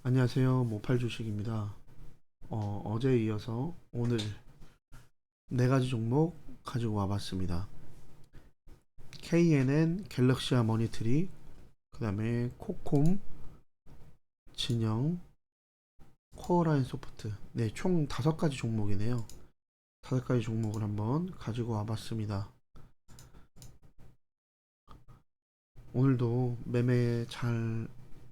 안녕하세요. 모팔 주식입니다. 어제에 이어서 오늘 네 가지 종목 가지고 와봤습니다. KNN, 갤럭시아 머니트리, 그 다음에 코콤, 진영, 코어라인 소프트. 네, 총 다섯 가지 종목이네요. 다섯 가지 종목을 한번 가지고 와봤습니다. 오늘도 매매 잘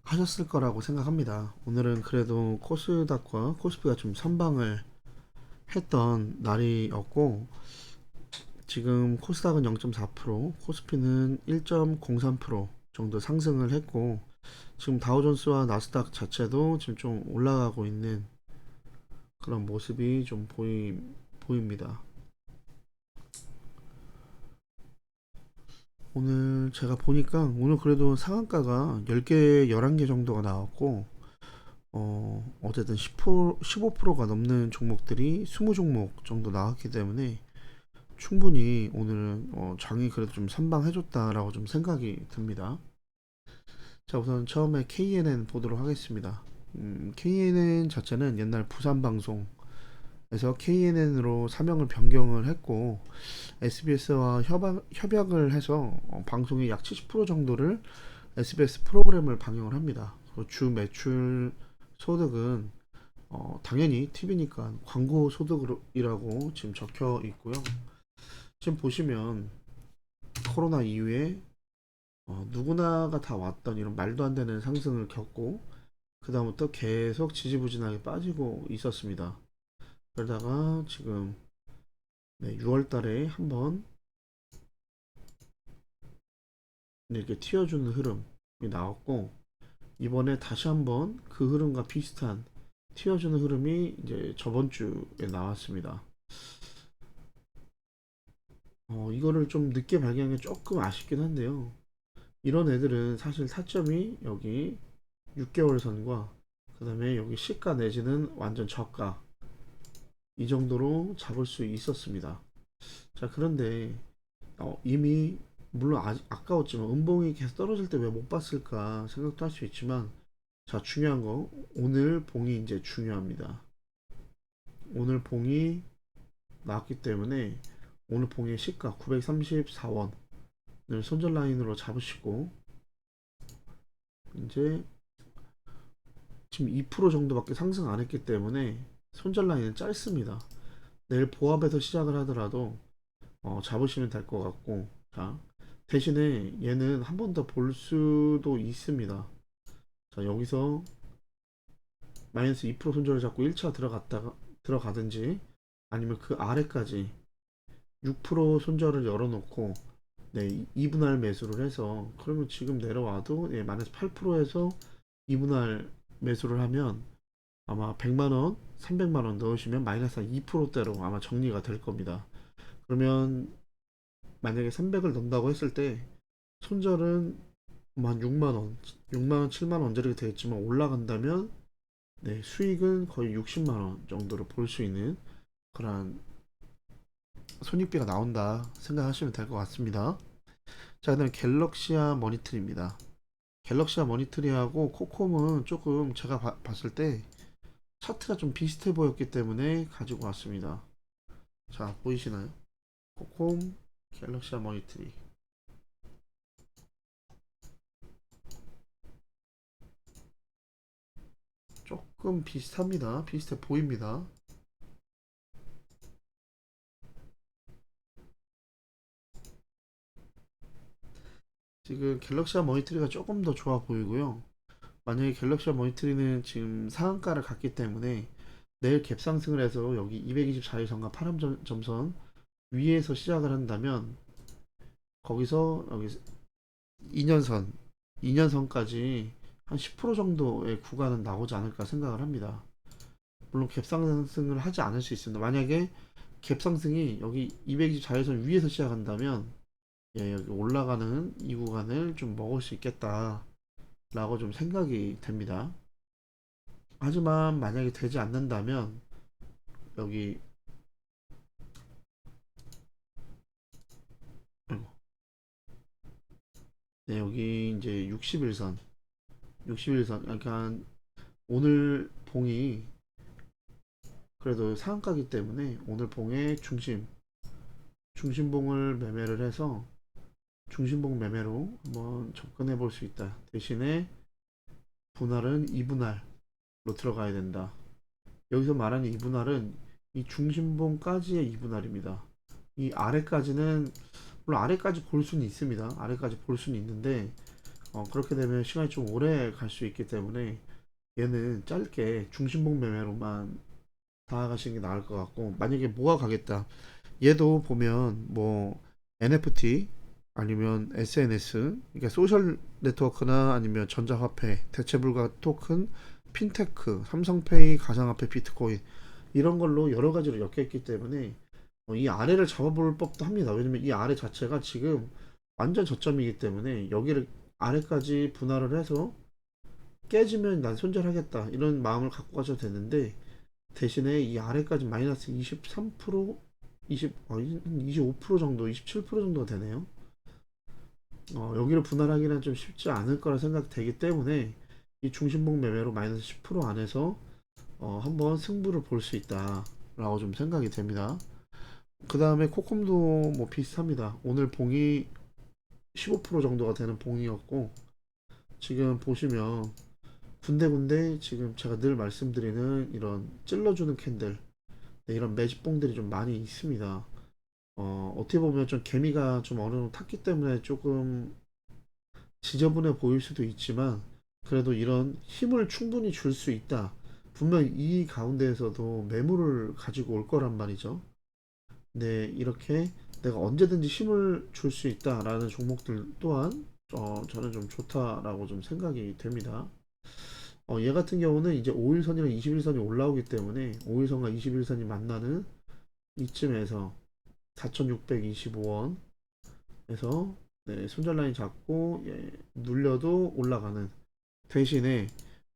하셨을 거라고 생각합니다. 오늘은 그래도 코스닥과 코스피가 좀 선방을 했던 날이었고, 지금 코스닥은 0.4%, 코스피는 1.03% 정도 상승을 했고, 지금 다우존스와 나스닥 자체도 지금 좀 올라가고 있는 그런 모습이 좀 보입니다. 오늘 제가 보니까 오늘 그래도 상한가가 10개, 11개 정도가 나왔고, 어쨌든 10%, 15%가 넘는 종목들이 20종목 정도 나왔기 때문에 충분히 오늘은 장이 그래도 좀 선방해줬다라고 좀 생각이 듭니다. 자, 우선 처음에 KNN 보도록 하겠습니다. KNN 자체는 옛날 부산방송에서 KNN으로 사명을 변경을 했고, SBS와 협약을 해서 방송의 약 70% 정도를 SBS 프로그램을 방영을 합니다. 그리고 주 매출 소득은 당연히 TV니까 광고 소득이라고 지금 적혀 있고요. 지금 보시면 코로나 이후에 누구나가 다 왔던 이런 말도 안 되는 상승을 겪고 그다음부터 계속 지지부진하게 빠지고 있었습니다. 그러다가 지금 6월 달에 한번 이렇게 튀어주는 흐름이 나왔고, 이번에 다시 한번 그 흐름과 비슷한 튀어주는 흐름이 이제 저번 주에 나왔습니다. 이거를 좀 늦게 발견한 게 조금 아쉽긴 한데요. 이런 애들은 사실 타점이 여기 6개월 선과 그 다음에 여기 시가 내지는 완전 저가 이 정도로 잡을 수 있었습니다. 자, 그런데 이미 물론 아까웠지만 음봉이 계속 떨어질 때 왜 못 봤을까 생각도 할 수 있지만, 자, 중요한 거 오늘 봉이 이제 중요합니다. 오늘 봉이 나왔기 때문에 오늘 봉의 시가 934원을 손절 라인으로 잡으시고, 이제 지금 2% 정도밖에 상승 안 했기 때문에 손절 라인은 짧습니다. 내일 보합에서 시작을 하더라도 잡으시면 될 것 같고, 자, 대신에 얘는 한 번 더 볼 수도 있습니다. 자, 여기서 마이너스 2% 손절을 잡고 1차 들어가든지 아니면 그 아래까지 6% 손절을 열어놓고, 네, 2분할 매수를 해서, 그러면 지금 내려와도 마이너스 8%에서 2분할 매수를 하면 아마 100만원, 300만원 넣으시면 마이너스 2%대로 아마 정리가 될 겁니다. 그러면 만약에 300을 넣는다고 했을 때 손절은 한 6만원, 6만원, 7만원 언저리가 되겠지만 올라간다면 네, 수익은 거의 60만원 정도로 볼 수 있는 그런 손익비가 나온다 생각하시면 될 것 같습니다. 자, 그다음 갤럭시아 머니터리입니다. 갤럭시아 머니터리하고 코콤은 조금 제가 봤을 때 차트가 좀 비슷해 보였기 때문에 가지고 왔습니다. 자, 보이시나요? 코콤, 갤럭시아 머니터리. 조금 비슷합니다. 비슷해 보입니다. 지금 갤럭시아 머니터리가 조금 더 좋아 보이고요. 만약에 갤럭시아 머니터리는 지금 상한가를 갔기 때문에 내일 갭상승을 해서 여기 224일 선과 파란 점선 위에서 시작을 한다면 거기서 여기 2년선, 2년선까지 한 10% 정도의 구간은 나오지 않을까 생각을 합니다. 물론 갭상승을 하지 않을 수 있습니다. 만약에 갭상승이 여기 224일선 위에서 시작한다면 여기 올라가는 이 구간을 좀 먹을 수 있겠다 라고 좀 생각이 됩니다. 하지만 만약에 되지 않는다면 여기 네, 여기 이제 61선, 61선 약간 오늘 봉이 그래도 상한가기 때문에 오늘 봉의 중심봉을 매매를 해서 중심봉 매매로 한번 접근해 볼 수 있다. 대신에 분할은 2분할로 들어가야 된다. 여기서 말하는 2분할은 이 중심봉까지의 2분할입니다. 이 아래까지는 물론 아래까지 볼 수는 있습니다. 아래까지 볼 수는 있는데 그렇게 되면 시간이 좀 오래 갈 수 있기 때문에 얘는 짧게 중심봉 매매로만 다가가시는 게 나을 것 같고, 만약에 뭐가 가겠다, 얘도 보면 뭐 NFT 아니면 SNS, 그러니까 소셜 네트워크나 아니면 전자화폐, 대체불가 토큰, 핀테크, 삼성페이, 가상화폐, 비트코인 이런 걸로 여러 가지로 엮여있기 때문에 이 아래를 잡아볼 법도 합니다. 왜냐면 이 아래 자체가 지금 완전 저점이기 때문에 여기를 아래까지 분할을 해서 깨지면 난 손절하겠다 이런 마음을 갖고 가셔도 되는데, 대신에 이 아래까지 마이너스 23%, 25% 정도, 27% 정도 되네요. 여기를 분할하기는 좀 쉽지 않을 거라 생각되기 때문에 이 중심봉 매매로 마이너스 10% 안에서 한번 승부를 볼 수 있다 라고 좀 생각이 됩니다. 그 다음에 코콤도 뭐 비슷합니다. 오늘 봉이 15% 정도가 되는 봉이었고, 지금 보시면 군데군데 지금 제가 늘 말씀드리는 이런 찔러주는 캔들, 네, 이런 매집봉들이 좀 많이 있습니다. 어떻게 보면 좀 개미가 좀 어느 정도 탔기 때문에 조금 지저분해 보일 수도 있지만, 그래도 이런 힘을 충분히 줄 수 있다. 분명 이 가운데에서도 매물을 가지고 올 거란 말이죠. 네, 이렇게 내가 언제든지 힘을 줄 수 있다라는 종목들 또한 저는 좀 좋다라고 좀 생각이 됩니다. 얘 같은 경우는 이제 5일선이랑 21선이 올라오기 때문에 5일선과 21선이 만나는 이쯤에서 4,625원에서 네, 손절 라인 잡고 눌려도 올라가는, 대신에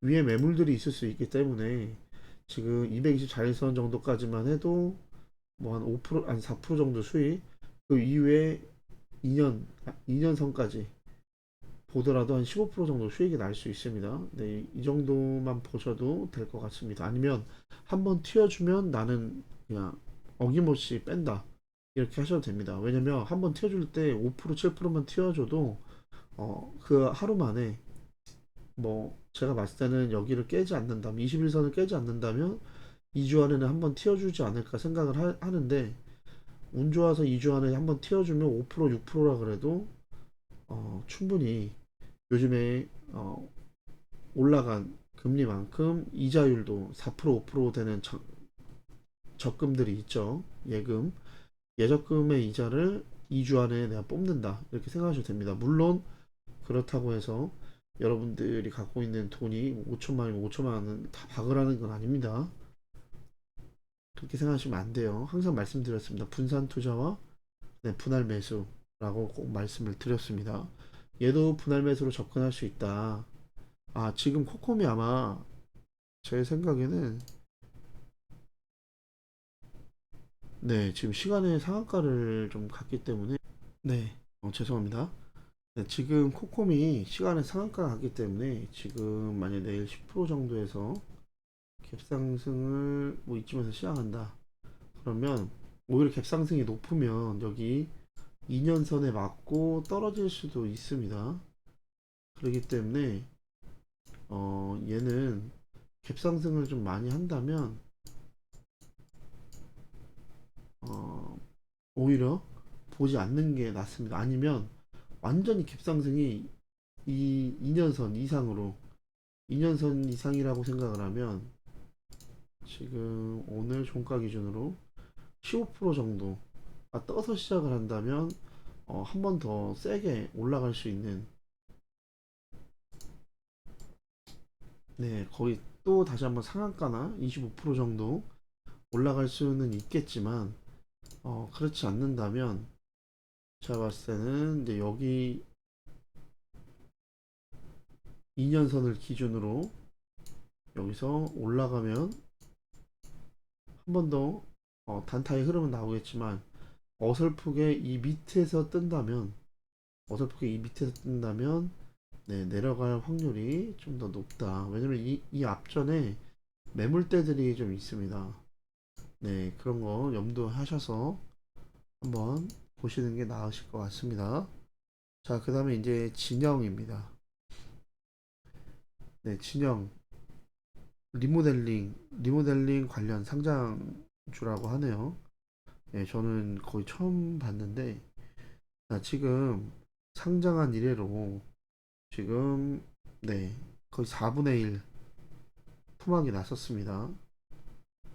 위에 매물들이 있을 수 있기 때문에 지금 224일선 정도까지만 해도 뭐 한 5%, 한 4% 정도 수익, 그 이후에 2년선까지 보더라도 한 15% 정도 수익이 날 수 있습니다. 네, 이 정도만 보셔도 될 것 같습니다. 아니면 한번 튀어주면 나는 그냥 어김없이 뺀다, 이렇게 하셔도 됩니다. 왜냐면 한번 튀어줄 때 5% 7%만 튀어줘도 그 하루 만에 뭐 제가 봤을 때는 여기를 깨지 않는다면, 21선을 깨지 않는다면 2주 안에는 한번 튀어주지 않을까 생각을 하는데, 운 좋아서 2주 안에 한번 튀어주면 5% 6%라 그래도 충분히 요즘에 올라간 금리만큼 이자율도 4% 5% 되는 적금들이 있죠. 예적금의 이자를 2주 안에 내가 뽑는다, 이렇게 생각하셔도 됩니다. 물론 그렇다고 해서 여러분들이 갖고 있는 돈이 5천만 원이면 5천만 원은 다 박으라는 건 아닙니다. 그렇게 생각하시면 안 돼요. 항상 말씀드렸습니다. 분산 투자와 네, 분할 매수라고 꼭 말씀을 드렸습니다. 얘도 분할 매수로 접근할 수 있다. 지금 코콤이 아마 제 생각에는 네, 지금 시간의 상한가를 좀 갔기 때문에 네, 죄송합니다. 네, 지금 코콤이 시간의 상한가가 갔기 때문에 지금 만약 내일 10% 정도에서 갭상승을 뭐 이쯤에서 시작한다, 그러면 오히려 갭상승이 높으면 여기 2년선에 맞고 떨어질 수도 있습니다. 그렇기 때문에 얘는 갭상승을 좀 많이 한다면 어, 오히려 보지 않는 게 낫습니다. 아니면 완전히 갭상승이 이 2년선 이상으로, 2년선 이상이라고 생각을 하면 지금 오늘 종가 기준으로 15% 정도 떠서 시작을 한다면 한 번 더 세게 올라갈 수 있는, 네, 거의 또 다시 한번 상한가나 25% 정도 올라갈 수는 있겠지만 그렇지 않는다면 제가 봤을 때는 이제 여기 2년선을 기준으로 여기서 올라가면 한 번 더 단타의 흐름은 나오겠지만, 어설프게 이 밑에서 뜬다면 어설프게 이 밑에서 뜬다면 네, 내려갈 확률이 좀 더 높다. 왜냐면 이 앞전에 매물대들이 좀 있습니다. 네, 그런 거 염두하셔서 한번 보시는 게 나으실 것 같습니다. 자, 그 다음에 이제 진영입니다. 네, 진영. 리모델링 관련 상장주라고 하네요. 네, 저는 거의 처음 봤는데, 지금 상장한 이래로 지금, 네, 거의 4분의 1 토막이 났었습니다.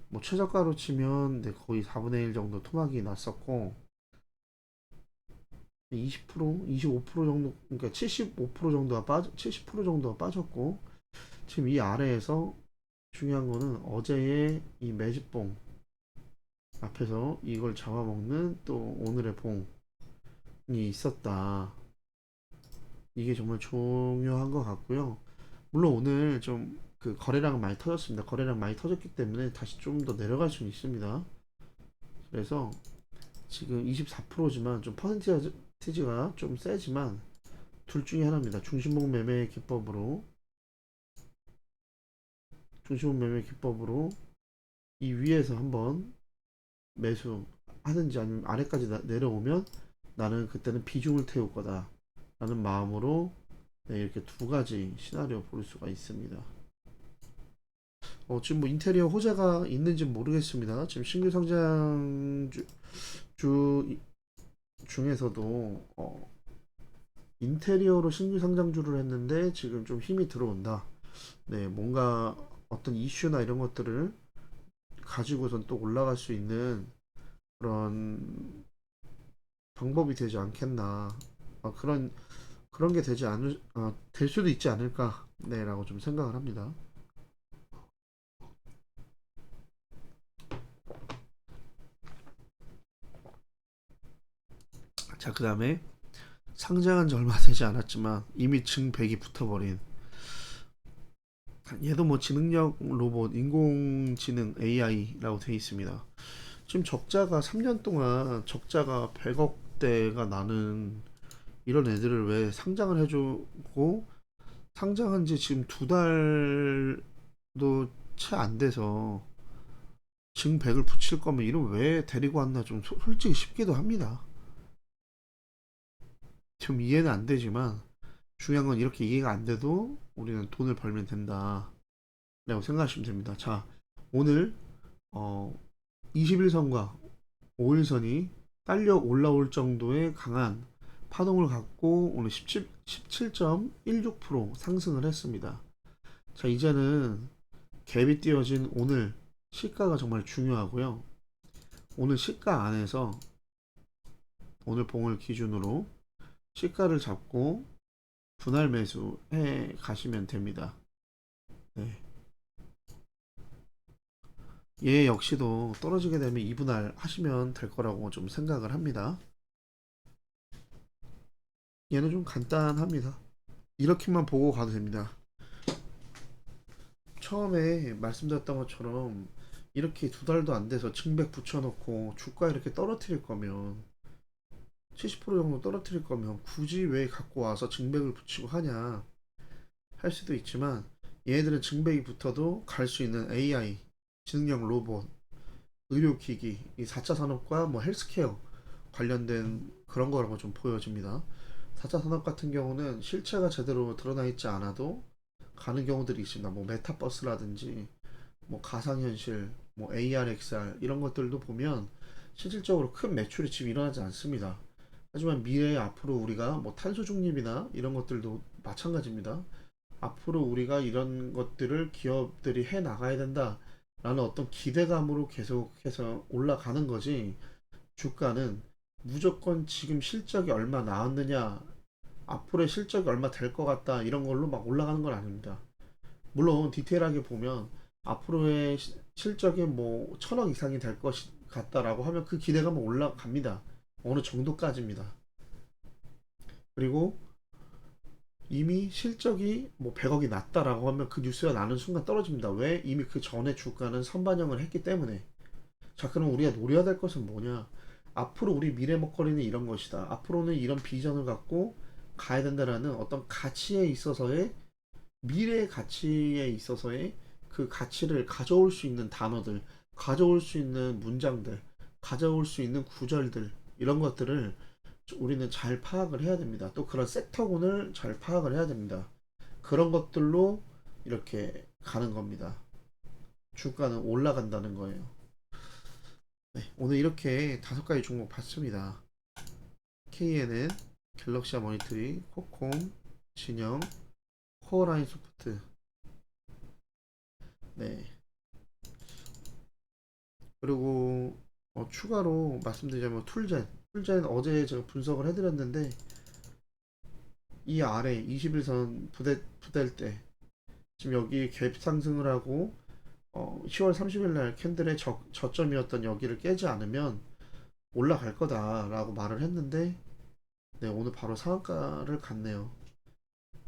뭐 최저가로 치면 네, 거의 4분의 1 정도 토막이 났었고, 20%, 25% 정도, 그러니까 75% 정도가 70% 정도가 빠졌고, 지금 이 아래에서 중요한 거는 어제의 이 매집봉 앞에서 이걸 잡아먹는 또 오늘의 봉이 있었다. 이게 정말 중요한 것 같고요. 물론 오늘 좀 그 거래량은 많이 터졌습니다. 거래량 많이 터졌기 때문에 다시 좀 더 내려갈 수는 있습니다. 그래서 지금 24%지만 좀 퍼센티지가 좀 세지만 둘 중에 하나입니다. 중심목 매매 기법으로 이 위에서 한번 매수 하든지 아니면 아래까지 내려오면 나는 그때는 비중을 태울 거다 라는 마음으로 네, 이렇게 두 가지 시나리오 볼 수가 있습니다. 지금 뭐 인테리어 호재가 있는지 모르겠습니다. 지금 신규 상장주 중에서도 인테리어로 신규 상장주를 했는데 지금 좀 힘이 들어온다. 네, 뭔가 어떤 이슈나 이런 것들을 가지고선 또 올라갈 수 있는 그런 방법이 되지 않겠나. 그런 게 될 수도 있지 않을까. 네, 라고 좀 생각을 합니다. 자, 그 다음에 상장한 지 얼마 되지 않았지만 이미 증백이 붙어버린 얘도 뭐 지능력 로봇 인공지능 AI라고 되어 있습니다. 지금 적자가 3년 동안 적자가 100억대가 나는 이런 애들을 왜 상장을 해주고 상장한 지 지금 두 달도 채 안 돼서 증백을 붙일 거면 이름 왜 데리고 왔나 좀 솔직히 싶기도 합니다. 좀 이해는 안 되지만 중요한 건 이렇게 이해가 안 돼도 우리는 돈을 벌면 된다 라고 생각하시면 됩니다. 자, 오늘 21선과 5일선이 딸려 올라올 정도의 강한 파동을 갖고 오늘 17.16% 상승을 했습니다. 자, 이제는 갭이 띄어진 오늘 시가가 정말 중요하고요. 오늘 시가 안에서 오늘 봉을 기준으로 시가를 잡고 분할 매수해 가시면 됩니다. 네. 얘 역시도 떨어지게 되면 2분할 하시면 될 거라고 좀 생각을 합니다. 얘는 좀 간단합니다. 이렇게만 보고 가도 됩니다. 처음에 말씀드렸던 것처럼 이렇게 두 달도 안 돼서 증백 붙여놓고 주가 이렇게 떨어뜨릴 거면 70% 정도 떨어뜨릴 거면 굳이 왜 갖고 와서 증백을 붙이고 하냐 할 수도 있지만 얘네들은 증백이 붙어도 갈 수 있는 AI, 지능형 로봇, 의료기기, 이 4차 산업과 뭐 헬스케어 관련된 그런 거라고 좀 보여집니다. 4차 산업 같은 경우는 실체가 제대로 드러나 있지 않아도 가는 경우들이 있습니다. 뭐 메타버스라든지 뭐 가상현실, 뭐 AR, XR 이런 것들도 보면 실질적으로 큰 매출이 지금 일어나지 않습니다. 하지만 미래에 앞으로 우리가 뭐 탄소 중립이나 이런 것들도 마찬가지입니다. 앞으로 우리가 이런 것들을 기업들이 해 나가야 된다라는 어떤 기대감으로 계속해서 올라가는 거지. 주가는 무조건 지금 실적이 얼마 나왔느냐, 앞으로의 실적이 얼마 될 것 같다 이런 걸로 막 올라가는 건 아닙니다. 물론 디테일하게 보면 앞으로의 실적이 뭐 1,000억 이상이 될 것 같다라고 하면 그 기대감은 올라갑니다. 어느 정도까지입니다. 그리고 이미 실적이 뭐 100억이 났다라고 하면 그 뉴스가 나는 순간 떨어집니다. 왜? 이미 그 전에 주가는 선반영을 했기 때문에. 자, 그럼 우리가 노려야 될 것은 뭐냐? 앞으로 우리 미래 먹거리는 이런 것이다. 앞으로는 이런 비전을 갖고 가야 된다라는 어떤 가치에 있어서의 미래의 가치에 있어서의 그 가치를 가져올 수 있는 단어들, 가져올 수 있는 문장들, 가져올 수 있는 구절들 이런 것들을 우리는 잘 파악을 해야 됩니다. 또 그런 섹터군을 잘 파악을 해야 됩니다. 그런 것들로 이렇게 가는 겁니다. 주가는 올라간다는 거예요. 네, 오늘 이렇게 5가지 종목 봤습니다. KNN, 갤럭시아 모니터링, 코콤, 진영, 코어라인 소프트. 네. 그리고 추가로 말씀드리자면 툴젠 어제 제가 분석을 해드렸는데 이 아래 21선 부댈 때 지금 여기 갭 상승을 하고 10월 30일 날 캔들의 저점이었던 여기를 깨지 않으면 올라갈 거다라고 말을 했는데 네, 오늘 바로 상한가를 갔네요.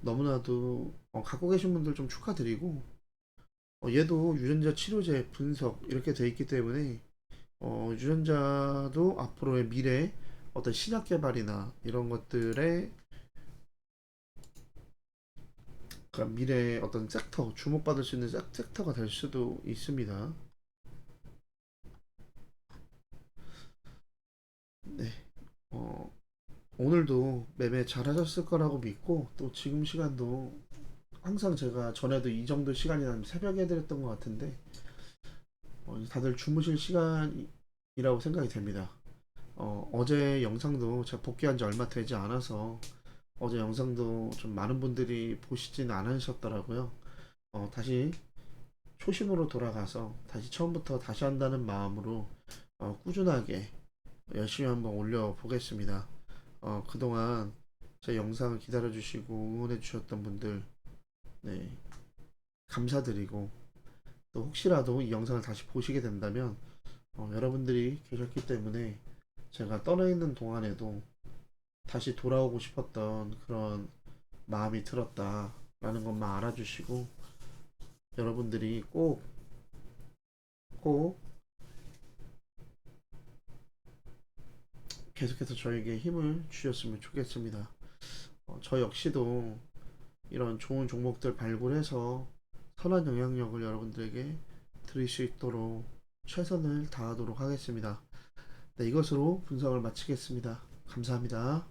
너무나도 갖고 계신 분들 좀 축하드리고 얘도 유전자 치료제 분석 이렇게 돼 있기 때문에 유전자도 앞으로의 미래 어떤 신약 개발이나 이런 것들의 그 미래의 어떤 섹터 주목받을 수 있는 섹터가 될 수도 있습니다. 네, 어, 오늘도 매매 잘 하셨을 거라고 믿고 또 지금 시간도 항상 제가 전에도 이 정도 시간이라면 새벽에 해드렸던 것 같은데 다들 주무실 시간이라고 생각이 됩니다. 어제 영상도 제가 복귀한 지 얼마 되지 않아서 어제 영상도 좀 많은 분들이 보시진 않으셨더라고요. 다시 초심으로 돌아가서 다시 처음부터 다시 한다는 마음으로 꾸준하게 열심히 한번 올려보겠습니다. 그동안 제 영상을 기다려주시고 응원해주셨던 분들, 네, 감사드리고, 또 혹시라도 이 영상을 다시 보시게 된다면, 여러분들이 계셨기 때문에 제가 떠나 있는 동안에도 다시 돌아오고 싶었던 그런 마음이 들었다라는 것만 알아주시고, 여러분들이 꼭 계속해서 저에게 힘을 주셨으면 좋겠습니다. 저 역시도 이런 좋은 종목들 발굴해서 선한 영향력을 여러분들에게 드릴 수 있도록 최선을 다하도록 하겠습니다. 네, 이것으로 분석을 마치겠습니다. 감사합니다.